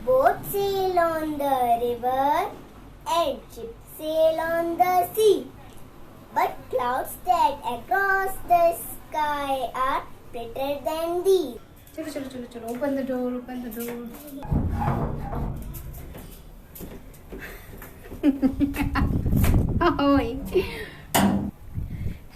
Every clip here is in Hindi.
Boats sail on the river and ships sail on the sea. But clouds that across the sky are brighter than these. चलो चलो चलो चलो, open the door, open the door.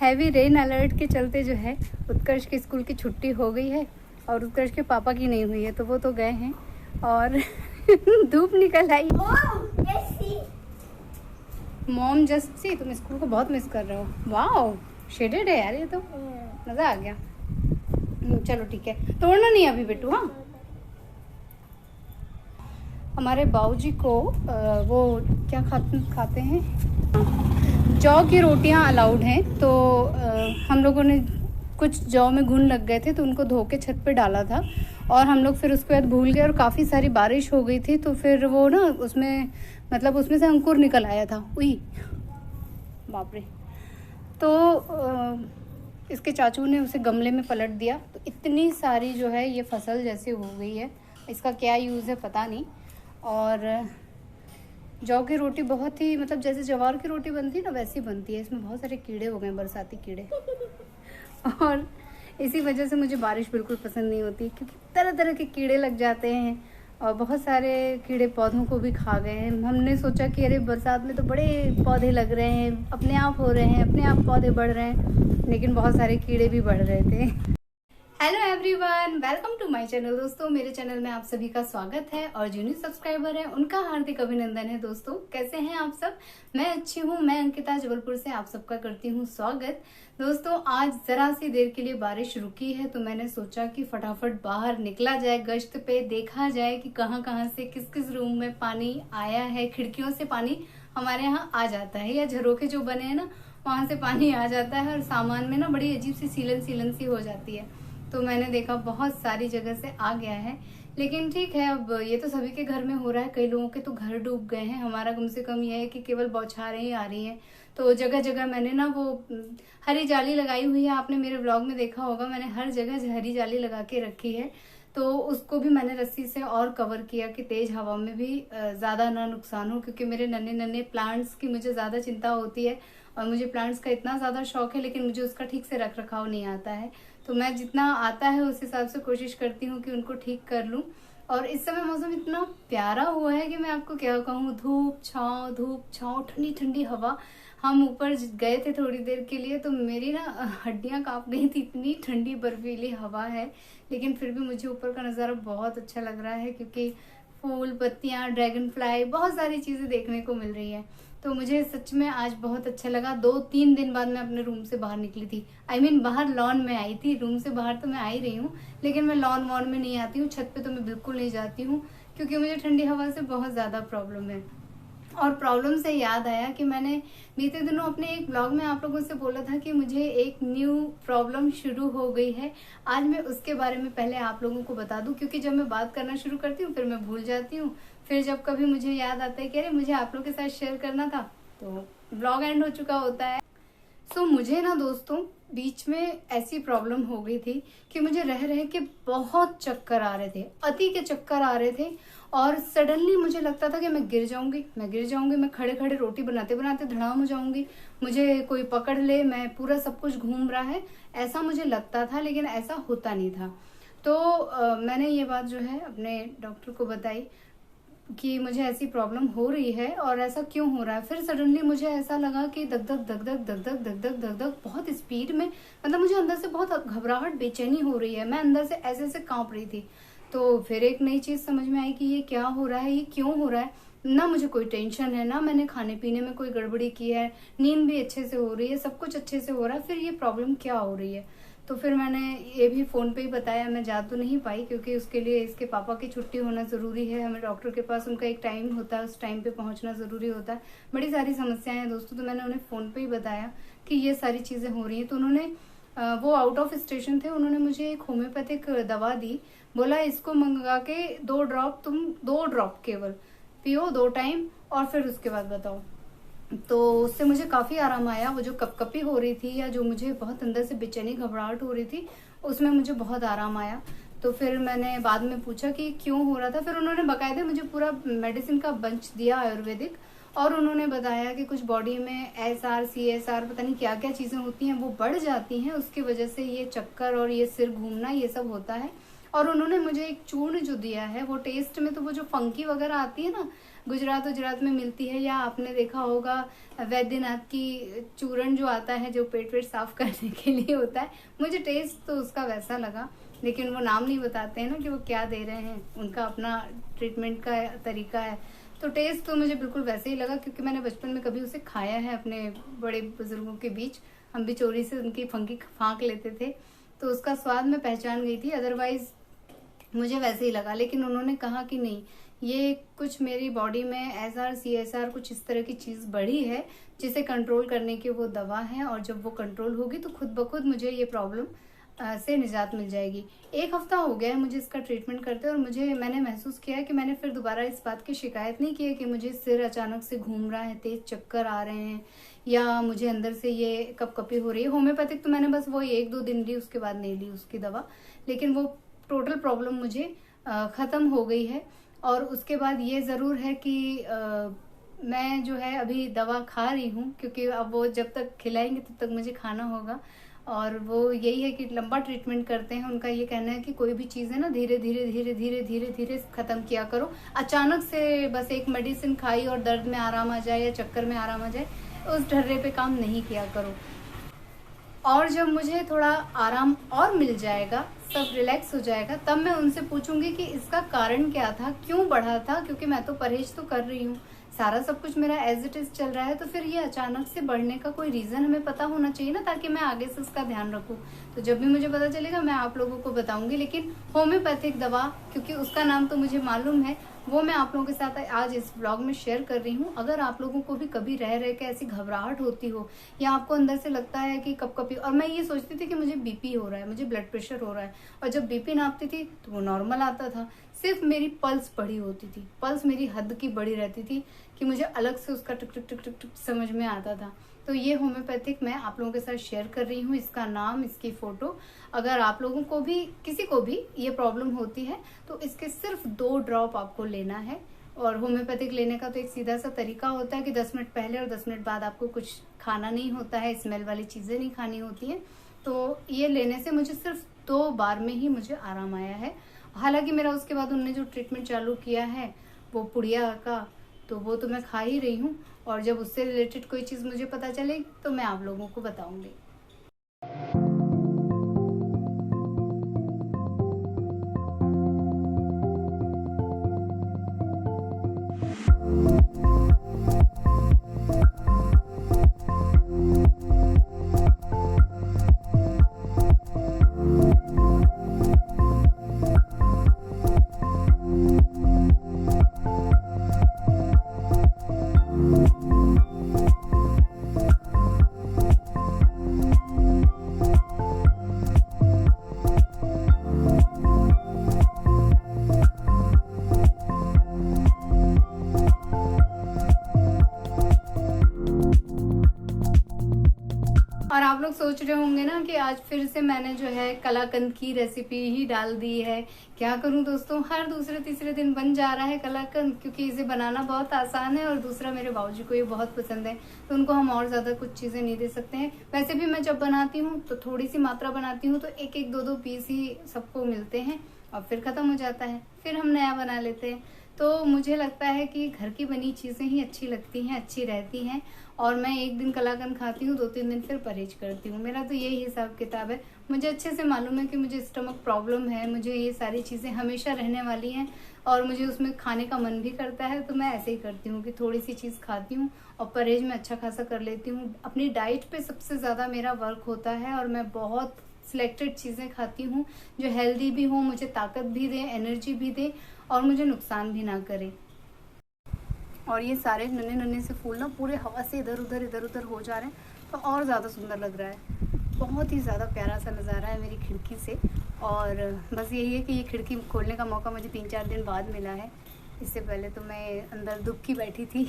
Heavy rain alert के चलते जो है उत्कर्ष के स्कूल की छुट्टी हो गई है और उत्कर्ष के पापा की नहीं हुई है, तो वो तो गए हैं और धूप निकल आई। मॉम जस्ट सी, तुम स्कूल को बहुत मिस कर रहे हो। वाओ, शेडेड है यार, ये तो मजा आ गया। चलो ठीक है, तोड़ना नहीं अभी बेटू। हाँ, हमारे बाबूजी को वो क्या खाते हैं, जौ की रोटियां अलाउड हैं, तो हम लोगों ने कुछ जौ में घुन लग गए थे तो उनको धो के छत पे डाला था और हम लोग फिर उसके बाद भूल गए और काफ़ी सारी बारिश हो गई थी, तो फिर वो ना उसमें से अंकुर निकल आया था। उई बाप रे। तो इसके चाचू ने उसे गमले में पलट दिया, तो इतनी सारी जो है ये फसल जैसे हो गई है। इसका क्या यूज़ है पता नहीं। और जौ की रोटी बहुत ही जैसे ज्वार की रोटी बनती है ना वैसी बनती है। इसमें बहुत सारे कीड़े हो गए, बरसाती कीड़े। और इसी वजह से मुझे बारिश बिल्कुल पसंद नहीं होती, क्योंकि तरह तरह के कीड़े लग जाते हैं और बहुत सारे कीड़े पौधों को भी खा गए हैं। हमने सोचा कि अरे बरसात में तो बड़े पौधे लग रहे हैं, अपने आप हो रहे हैं, अपने आप पौधे बढ़ रहे हैं, लेकिन बहुत सारे कीड़े भी बढ़ रहे थे। Hello everyone, welcome to my channel. दोस्तों, मेरे चैनल में आप सभी का स्वागत है और जो न्यू सब्सक्राइबर है उनका हार्दिक अभिनंदन है। दोस्तों, कैसे हैं आप सब? मैं अच्छी हूँ। मैं अंकिता जबलपुर से आप सबका करती हूँ स्वागत। दोस्तों, आज जरा सी देर के लिए बारिश रुकी है, तो मैंने सोचा कि फटाफट बाहर निकला जाए, गश्त पे देखा जाए कि कहाँ कहाँ से किस किस रूम में पानी आया है। खिड़कियों से पानी हमारे यहाँ आ जाता है, या झरोखे जो बने हैं ना वहां से पानी आ जाता है और सामान में ना बड़ी अजीब सी सीलन सी हो जाती है। तो मैंने देखा बहुत सारी जगह से आ गया है, लेकिन ठीक है, अब ये तो सभी के घर में हो रहा है। कई लोगों के तो घर डूब गए हैं। हमारा कम से कम ये है कि केवल बौछारें ही आ रही हैं। तो जगह जगह मैंने ना वो हरी जाली लगाई हुई है। आपने मेरे व्लॉग में देखा होगा, मैंने हर जगह हरी जाली लगा के रखी है। तो उसको भी मैंने रस्सी से और कवर किया कि तेज हवा में भी ज्यादा ना नुकसान हो, क्योंकि मेरे नन्हे नन्हे प्लांट्स की मुझे ज्यादा चिंता होती है और मुझे प्लांट्स का इतना ज्यादा शौक है, लेकिन मुझे उसका ठीक से रख रखाव नहीं आता है। तो मैं जितना आता है उस हिसाब से कोशिश करती हूँ कि उनको ठीक कर लूँ। और इस समय मौसम इतना प्यारा हुआ है कि मैं आपको क्या कहूँ, धूप छाँव, ठंडी ठंडी हवा। हम ऊपर गए थे थोड़ी देर के लिए, तो मेरी ना हड्डियां कांप गई थी, इतनी ठंडी बर्फीली हवा है। लेकिन फिर भी मुझे ऊपर का नज़ारा बहुत अच्छा लग रहा है, क्योंकि फूल, पत्तियां, ड्रैगन फ्लाई, बहुत सारी चीजें देखने को मिल रही है। तो मुझे सच में आज बहुत अच्छा लगा। 2-3 दिन बाद मैं अपने रूम से बाहर निकली थी। बाहर लॉन में आई थी। रूम से बाहर तो मैं आ ही रही हूँ, लेकिन मैं लॉन वॉन में नहीं आती हूँ। छत पे तो मैं बिल्कुल नहीं जाती हूँ, क्योंकि मुझे ठंडी हवा से बहुत ज्यादा प्रॉब्लम है। और प्रॉब्लम से याद आया कि मैंने बीते दिनों अपने एक ब्लॉग में आप लोगों से बोला था कि मुझे एक न्यू प्रॉब्लम शुरू हो गई है। आज मैं उसके बारे में पहले आप लोगों को बता दूं, क्योंकि जब मैं बात करना शुरू करती हूँ फिर मैं भूल जाती हूँ। फिर जब कभी मुझे याद आता है कि अरे मुझे आप लोगों के साथ शेयर करना था, तो ब्लॉग एंड हो चुका होता है। सो मुझे ना दोस्तों बीच में ऐसी प्रॉब्लम हो गई थी कि मुझे रह रहे के बहुत चक्कर आ रहे थे, अति के चक्कर आ रहे थे। और सडनली मुझे लगता था कि मैं गिर जाऊंगी, मैं खड़े खड़े रोटी बनाते बनाते धड़ाम हो जाऊंगी, मुझे कोई पकड़ ले, मैं पूरा सब कुछ घूम रहा है, ऐसा मुझे लगता था। लेकिन ऐसा होता नहीं था। तो मैंने ये बात जो है अपने डॉक्टर को बताई कि मुझे ऐसी प्रॉब्लम हो रही है और ऐसा क्यों हो रहा है। फिर सडनली मुझे ऐसा लगा कि धक धक धक धक धक धक धक धक धक धक बहुत स्पीड में, मुझे अंदर से बहुत घबराहट, बेचैनी हो रही है। मैं अंदर से ऐसे ऐसे कांप रही थी। तो फिर एक नई चीज समझ में आई कि ये क्या हो रहा है, ये क्यों हो रहा है। ना मुझे कोई टेंशन है, ना मैंने खाने पीने में कोई गड़बड़ी की है, नींद भी अच्छे से हो रही है, सब कुछ अच्छे से हो रहा है। फिर ये प्रॉब्लम क्या हो रही है। तो फिर मैंने ये भी फोन पे ही बताया। मैं जा तो नहीं पाई, क्योंकि उसके लिए इसके पापा की छुट्टी होना जरूरी है। हमें डॉक्टर के पास उनका एक टाइम होता है, उस टाइम पे पहुंचना जरूरी होता है। बड़ी सारी समस्याएं हैं दोस्तों। तो मैंने उन्हें फोन पे ही बताया कि ये सारी चीजें हो रही हैं। तो उन्होंने वो आउट ऑफ स्टेशन थे, उन्होंने मुझे एक होम्योपैथिक दवा दी। बोला इसको मंगा के 2 ड्रॉप केवल पियो 2 टाइम और फिर उसके बाद बताओ। तो उससे मुझे काफी आराम आया। वो जो कपकपी हो रही थी या जो मुझे बहुत अंदर से बेचैनी घबराहट हो रही थी, उसमें मुझे बहुत आराम आया। तो फिर मैंने बाद में पूछा कि क्यों हो रहा था। फिर उन्होंने बकायदे मुझे पूरा मेडिसिन का बंच दिया आयुर्वेदिक, और उन्होंने बताया कि कुछ बॉडी में SR CSR पता नहीं क्या क्या चीज़ें होती हैं, वो बढ़ जाती हैं, उसकी वजह से ये चक्कर और ये सिर घूमना ये सब होता है। और उन्होंने मुझे एक चूर्ण जो दिया है, वो टेस्ट में तो वो जो फंकी वगैरह आती है ना, गुजरात में मिलती है, या आपने देखा होगा वैद्यनाथ की चूर्ण जो आता है जो पेट साफ करने के लिए होता है, मुझे टेस्ट तो उसका वैसा लगा। लेकिन वो नाम नहीं बताते हैं ना कि वो क्या दे रहे हैं, उनका अपना ट्रीटमेंट का तरीका है। तो टेस्ट तो मुझे बिल्कुल वैसे ही लगा, क्योंकि मैंने बचपन में कभी उसे खाया है अपने बड़े बुजुर्गों के बीच, हम भी चोरी से उनकी फंकी फाँक लेते थे, तो उसका स्वाद मैं पहचान गई थी। अदरवाइज मुझे वैसे ही लगा। लेकिन उन्होंने कहा कि नहीं, ये कुछ मेरी बॉडी में SR CSR कुछ इस तरह की चीज़ बढ़ी है, जिसे कंट्रोल करने की वो दवा है, और जब वो कंट्रोल होगी तो खुद ब खुद मुझे ये प्रॉब्लम से निजात मिल जाएगी। 1 हफ्ता हो गया है मुझे इसका ट्रीटमेंट करते, और मैंने महसूस किया है कि मैंने फिर दोबारा इस बात की शिकायत नहीं की है कि मुझे सिर अचानक से घूम रहा है, तेज चक्कर आ रहे हैं, या मुझे अंदर से ये कपकपी हो रही है। होम्योपैथिक तो मैंने बस वो 1-2 दिन ली, उसके बाद नहीं ली उसकी दवा, लेकिन वो टोटल प्रॉब्लम मुझे ख़त्म हो गई है। और उसके बाद ये ज़रूर है कि मैं जो है अभी दवा खा रही हूँ, क्योंकि अब वो जब तक खिलाएंगे तब तक मुझे खाना होगा। और वो यही है कि लंबा ट्रीटमेंट करते हैं, उनका ये कहना है कि कोई भी चीज़ है ना, धीरे धीरे धीरे धीरे धीरे धीरे ख़त्म किया करो। अचानक से बस एक मेडिसिन खाई और दर्द में आराम आ जाए या चक्कर में आराम आ जाए, उस ढर्रे पे काम नहीं किया करो। और जब मुझे थोड़ा आराम और मिल जाएगा, सब रिलैक्स हो जाएगा, तब मैं उनसे पूछूंगी कि इसका कारण क्या था, क्यों बढ़ा था, क्योंकि मैं तो परहेज तो कर रही हूँ, सारा सब कुछ मेरा एज इट इज चल रहा है, तो फिर ये अचानक से बढ़ने का कोई रीज़न हमें पता होना चाहिए ना, ताकि मैं आगे से उसका ध्यान रखूँ। तो जब भी मुझे पता चलेगा मैं आप लोगों को बताऊंगी। लेकिन होम्योपैथिक दवा, क्योंकि उसका नाम तो मुझे मालूम है, वो मैं आप लोगों के साथ आज इस ब्लॉग में शेयर कर रही हूँ। अगर आप लोगों को भी कभी रह के ऐसी घबराहट होती हो, या आपको अंदर से लगता है कि कपकपी, और मैं ये सोचती थी कि मुझे BP हो रहा है, मुझे ब्लड प्रेशर हो रहा है, और जब BP नापती थी तो वो नॉर्मल आता था, सिर्फ मेरी पल्स बढ़ी होती थी, पल्स मेरी हद की बढ़ी रहती थी कि मुझे अलग से उसका टुक टुक टुक टुक टुक समझ में आता था। तो ये होम्योपैथिक मैं आप लोगों के साथ शेयर कर रही हूँ, इसका नाम, इसकी फ़ोटो। अगर आप लोगों को भी, किसी को भी ये प्रॉब्लम होती है, तो इसके सिर्फ 2 ड्रॉप आपको लेना है। और होम्योपैथिक लेने का तो एक सीधा सा तरीका होता है कि 10 मिनट पहले और 10 मिनट बाद आपको कुछ खाना नहीं होता है, स्मेल वाली चीज़ें नहीं खानी होती हैं। तो ये लेने से मुझे सिर्फ 2 बार में ही मुझे आराम आया है। हालांकि मेरा उसके बाद उन्होंने जो ट्रीटमेंट चालू किया है वो पुड़िया का, तो वो तो मैं खा ही रही हूँ, और जब उससे रिलेटेड कोई चीज़ मुझे पता चलेगी तो मैं आप लोगों को बताऊंगी। और आप लोग सोच रहे होंगे ना कि आज फिर से मैंने जो है कलाकंद की रेसिपी ही डाल दी है। क्या करूं दोस्तों, हर दूसरे तीसरे दिन बन जा रहा है कलाकंद, क्योंकि इसे बनाना बहुत आसान है, और दूसरा मेरे बाबूजी को ये बहुत पसंद है, तो उनको हम और ज़्यादा कुछ चीज़ें नहीं दे सकते हैं। वैसे भी मैं जब बनाती हूँ तो थोड़ी सी मात्रा बनाती हूँ, तो 1-1, 2-2 पीस ही सबको मिलते हैं, और फिर ख़त्म हो जाता है, फिर हम नया बना लेते हैं। तो मुझे लगता है कि घर की बनी चीज़ें ही अच्छी लगती हैं, अच्छी रहती हैं। और मैं 1 दिन कलाकंद खाती हूँ, 2-3 दिन फिर परहेज करती हूँ। मेरा तो यही हिसाब किताब है। मुझे अच्छे से मालूम है कि मुझे स्टमक प्रॉब्लम है, मुझे ये सारी चीज़ें हमेशा रहने वाली हैं, और मुझे उसमें खाने का मन भी करता है, तो मैं ऐसे ही करती हूँ कि थोड़ी सी चीज़ खाती हूँ और परहेज में अच्छा खासा कर लेती हूँ। अपनी डाइट पे सबसे ज़्यादा मेरा वर्क होता है, और मैं बहुत सिलेक्टेड चीज़ें खाती हूँ जो हेल्दी भी हो, मुझे ताकत भी दे, एनर्जी भी दे, और मुझे नुकसान भी ना करे। और ये सारे नन्हे नन्हे से फूल ना पूरे हवा से इधर उधर हो जा रहे हैं, तो और ज़्यादा सुंदर लग रहा है। बहुत ही ज़्यादा प्यारा सा नज़ारा है मेरी खिड़की से। और बस यही है कि ये खिड़की खोलने का मौका मुझे 3-4 दिन बाद मिला है, इससे पहले तो मैं अंदर दुबकी बैठी थी।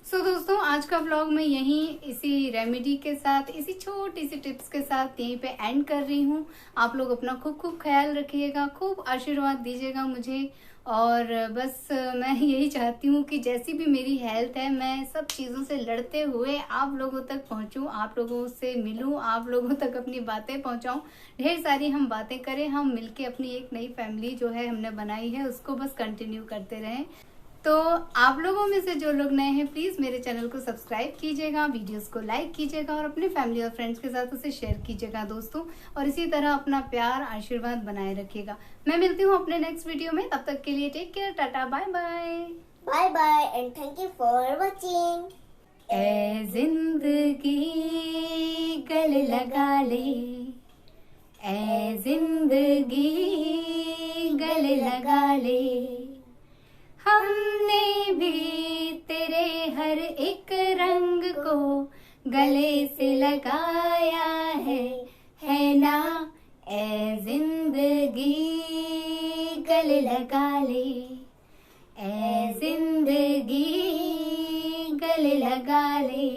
सो दोस्तों, आज का व्लॉग मैं यहीं इसी रेमेडी के साथ, इसी छोटी सी टिप्स के साथ यहीं पे एंड कर रही हूँ। आप लोग अपना खूब खूब ख्याल रखिएगा, खूब आशीर्वाद दीजिएगा मुझे। और बस मैं यही चाहती हूँ कि जैसी भी मेरी हेल्थ है, मैं सब चीज़ों से लड़ते हुए आप लोगों तक पहुँचूँ, आप लोगों से मिलूँ, आप लोगों तक अपनी बातें पहुँचाऊँ। ढेर सारी हम बातें करें, हम मिलके अपनी एक नई फैमिली जो है हमने बनाई है उसको बस कंटिन्यू करते रहें। तो आप लोगों में से जो लोग नए हैं, प्लीज मेरे चैनल को सब्सक्राइब कीजिएगा, वीडियोस को लाइक कीजिएगा और अपने फैमिली और फ्रेंड्स के साथ उसे शेयर कीजिएगा दोस्तों। और इसी तरह अपना प्यार आशीर्वाद बनाए रखिएगा। मैं मिलती हूँ अपने नेक्स्ट वीडियो में, तब तक के लिए take care, tata, bye bye. Bye bye and thank you for watching. ए जिंदगी गले लगा ले, ए जिंदगी गले लगा ले। हमने भी तेरे हर एक रंग को गले से लगाया है ना। ए जिंदगी गले लगा ले, ए जिंदगी गले लगा ले।